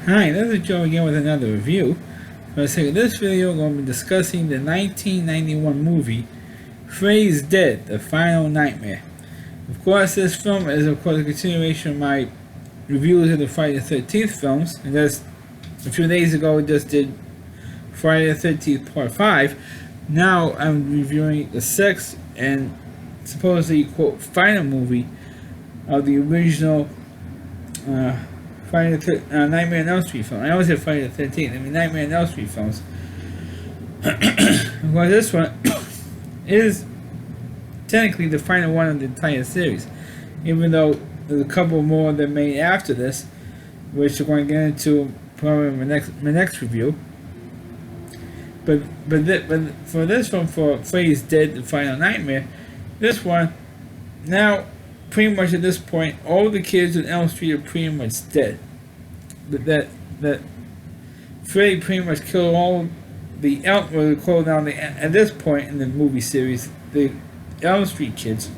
Hi, this is Joe again with another review. For the sake of this video, we're going to be discussing the 1991 movie Freddy's Dead, The Final Nightmare. Of course, this film is a continuation of my reviews of the Friday the 13th films. And just a few days ago, we just did Friday the 13th Part 5. Now I'm reviewing the sixth and supposedly, quote, final movie of the original Nightmare on Elm Street film. I always said Friday the 13th. I mean Nightmare on Elm Street films. Well, this one is technically the final one of the entire series, even though there's a couple more that made after this, which we're going to get into probably in my next review. But for this one, for Freddy's Dead, The Final Nightmare, this one, now pretty much at this point, all the kids in Elm Street are pretty much dead. That Freddy pretty much killed all the at this point in the movie series, the Elm Street kids,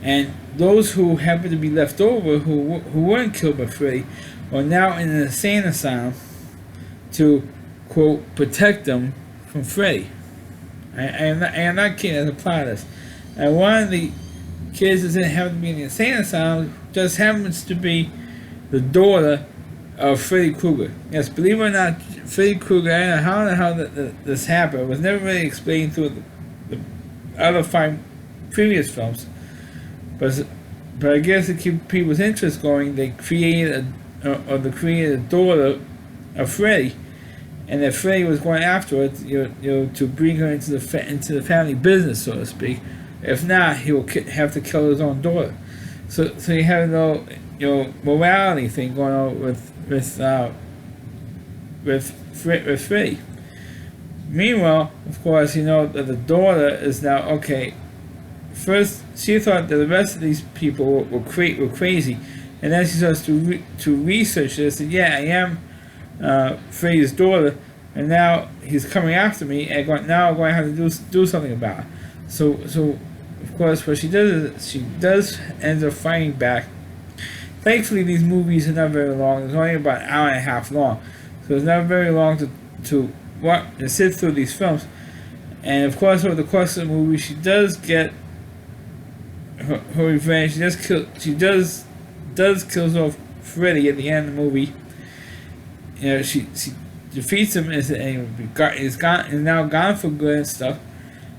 and those who happen to be left over, who weren't killed by Freddy, are now in an insane asylum to, quote, protect them from Freddy. I am not kidding. That's a plot of this. And one of the kids that didn't have to be in the insane asylum just happens to be the daughter of Freddy Krueger. Yes, believe it or not, Freddy Krueger, I don't know how the hell this happened. It was never really explained through the other 5 previous films. But I guess to keep people's interest going, they created a daughter of Freddy, and that Freddy was going after it, to bring her into the family business, so to speak. If not, he will have to kill his own daughter. So you have no morality thing going on with Freddy. Meanwhile, of course, that the daughter is now okay. First, she thought that the rest of these people were crazy, and then she starts to research this. And yeah, I am Freddy's daughter, and now he's coming after me, and now I'm going to have to do something about it. So of course, what she does is she does end up fighting back. Thankfully, these movies are not very long. It's only about an hour and a half long, so it's not very long to sit through these films. And of course, over the course of the movie, she does get her revenge. She does kills off Freddy at the end of the movie. She defeats him, is now gone for good and stuff.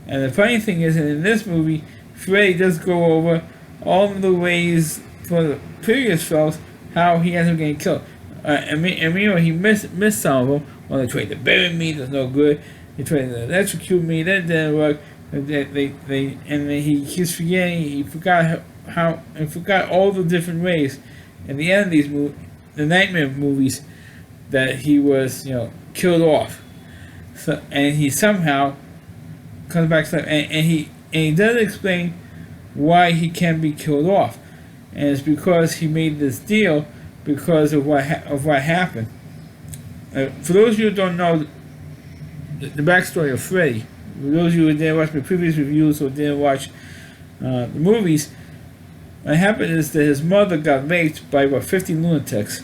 And the funny thing is that in this movie, Freddy does go over all of the ways for the previous films how he ends up getting killed. And meanwhile, he missed some of them. Well, they tried to bury me, that's no good. They tried to electrocute me, that didn't work. He's forgetting. He forgot all the different ways. At the end of these the Nightmare movies, that he was killed off. So, and he somehow comes back to life, and he does explain why he can be killed off, and it's because he made this deal because of what happened. For those of you who don't know the backstory of Freddy, for those of you who didn't watch my previous reviews or didn't watch the movies, what happened is that his mother got raped by about 50 lunatics,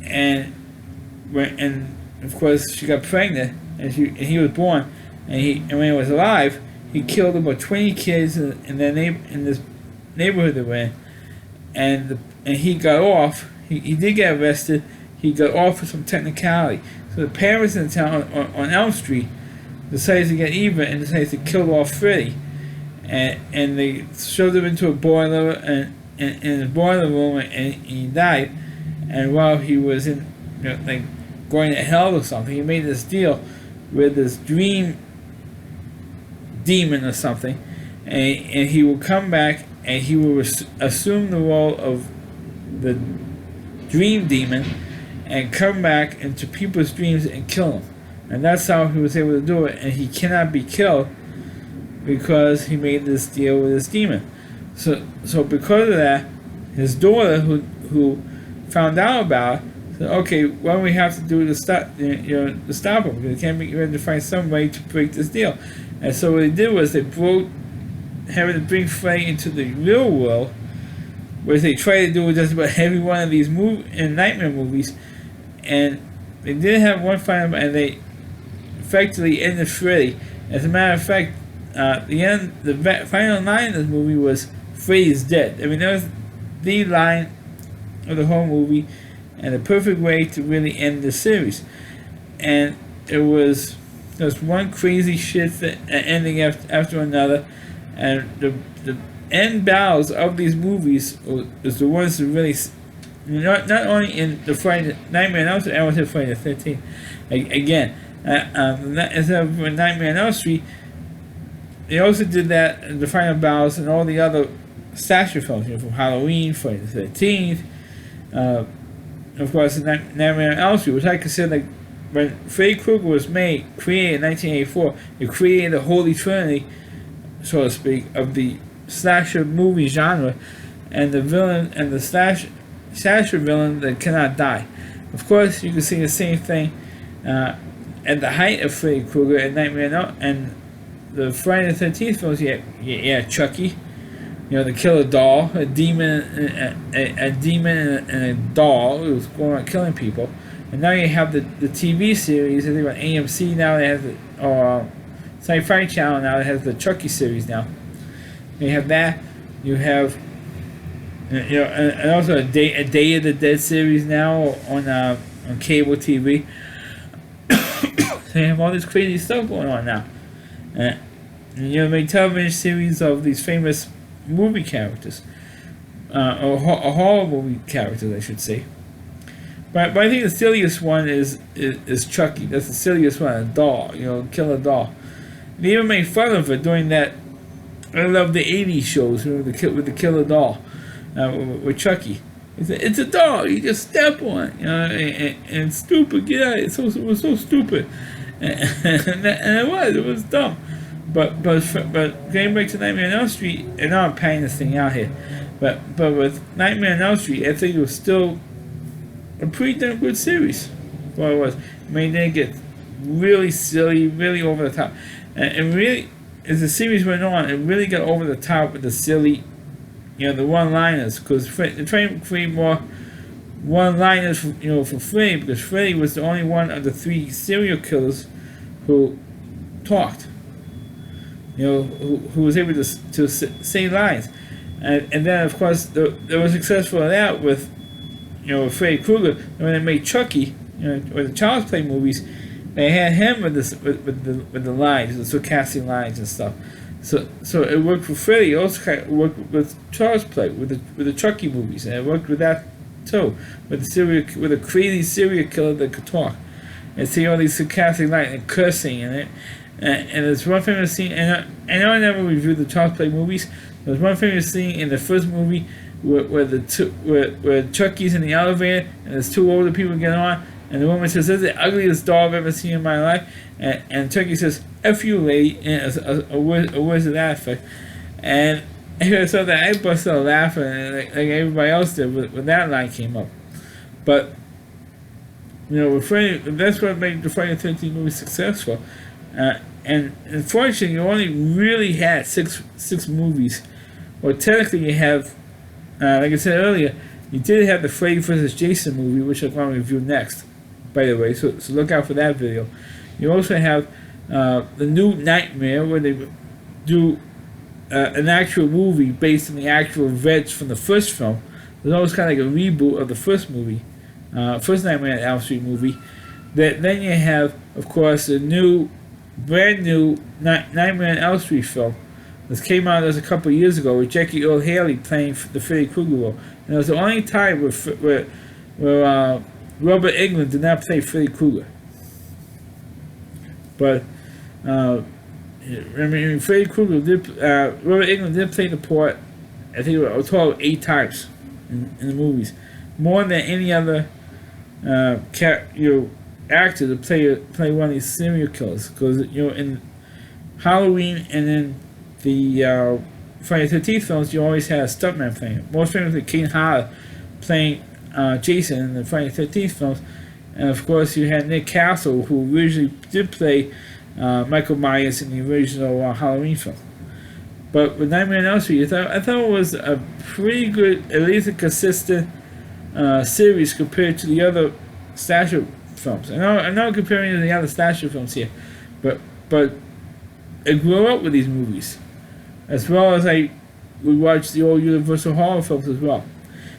and of course she got pregnant, and he was born. And when he was alive, he killed about 20 kids in this neighborhood they were in, and he got off. He did get arrested. He got off for some technicality. So the parents in the town on Elm Street decided to get even and decided to kill off Freddy, and they shoved him into a boiler in the boiler room, and he died. And while he was in going to hell or something, he made this deal with this dream demon or something, and he will come back and he will assume the role of the dream demon and come back into people's dreams and kill them. And that's how he was able to do it, and he cannot be killed because he made this deal with this demon. So because of that, his daughter, who found out about it, said, okay, what do we have to do to stop him? Because we have to find some way to break this deal. And so what they did was they having to bring Freddy into the real world which they try to do with just about every one of these nightmare movies, and they did have one final, and they effectively ended Freddy. As a matter of fact, the final line of this movie was "Freddy's dead." I mean, that was the line of the whole movie, and the perfect way to really end the series. And it was just one crazy shit ending after another, and the end battles of these movies is the ones that really, not only in the Friday Nightmare on Elm Street, I almost said Friday the 13th again. Instead of Nightmare on Elm Street, they also did that in the final battles and all the other slasher films, from Halloween, Friday the 13th, of course, Nightmare on Elm Street, which I consider, like, when Freddy Krueger was created in 1984, it created the holy trinity, so to speak, of the slasher movie genre, and the villain and the slasher villain that cannot die. Of course, you can see the same thing at the height of Freddy Krueger and Nightmare and the Friday the 13th films. Yeah, Chucky, the killer doll, a demon and a doll who was going around killing people. And now you have the TV series. I think on AMC now they have or Sci-Fi Channel now it has the Chucky series now. You have that. You have and also a Day of the Dead series now on cable TV. So you have all this crazy stuff going on now. And make television series of these famous movie characters, or horror movie characters, I should say. But I think the silliest one is Chucky. That's the silliest one. A doll, killer doll. They even made fun of it doing that. I love the '80s shows with the killer doll, with Chucky. It's a doll. You just step on it, and it's stupid. Get out! It was so stupid, and it was dumb. But getting back to Nightmare on Elm Street, and now I'm panning this thing out here, but with Nightmare on Elm Street, I think it was still a pretty damn good series. What it was. I mean, they get really silly, really over the top, and really, as the series went on, it really got over the top with the silly, the one-liners, because they're trying to create more one-liners, for Freddy, because Freddy was the only one of the 3 serial killers who talked, who was able to say lines, and then of course they were successful at that with, Freddy Krueger. And when they made Chucky, or the Child's Play movies, they had him with the lines, the sarcastic lines and stuff. So it worked for Freddy. It also kind of worked with Child's Play, with the Chucky movies, and it worked with that too, with a crazy serial killer that could talk, and see all these sarcastic lines and cursing in it. And there's one famous scene, and I know I never reviewed the Child's Play movies. There's one famous scene in the first movie where Chucky's in the elevator, and there's 2 older people getting on, and the woman says, "This is the ugliest doll I've ever seen in my life," and Chucky says, "F you, lady," and a words of that effect. And I saw that, I busted out laughing, like everybody else did when that line came up. But with Freddy, that's what made the Friday the 13th movie successful. And unfortunately, you only really had six movies. Well, technically, you have, like I said earlier, you did have the Freddy vs. Jason movie, which I'm going to review next, by the way. So look out for that video. You also have the New Nightmare, where they do an actual movie based on the actual events from the first film. There's always kind of like a reboot of the first movie, first Nightmare on Elm Street movie. Then you have, of course, the brand new Nightmare on Elm Street film. This came out a couple of years ago with Jackie Earle Haley playing the Freddy Krueger role. And it was the only time where Robert Englund did not play Freddy Krueger. But Freddy Krueger Robert Englund did play the part, I think it was a total of 8 times in the movies, more than any other actor to play one of these serial killers. Because in Halloween and in the Friday the 13th films, you always had a stuntman playing it. Most famously, Kane Hodder playing Jason in the Friday the 13th films, and of course you had Nick Castle, who originally did play Michael Myers in the original Halloween film. But with Nightmare on Elm Street, I thought it was a pretty good, at least a consistent series compared to the other slasher films. I'm not comparing to the other slasher films here, but I grew up with these movies, as well as I would watch the old Universal horror films as well.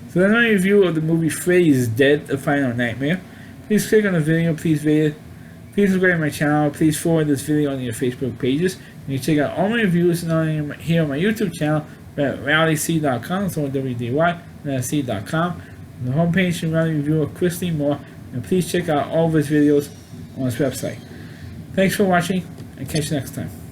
So then, my review of the movie Freddy is Dead: The Final Nightmare. Please click on the video. Please subscribe to my channel. Please forward this video on your Facebook pages. You can check out all my reviews here on my YouTube channel at rowdyc.com. So WDY and C.com. On the homepage, you can reviewer Christy Moore, and please check out all of his videos on his website. Thanks for watching, and catch you next time.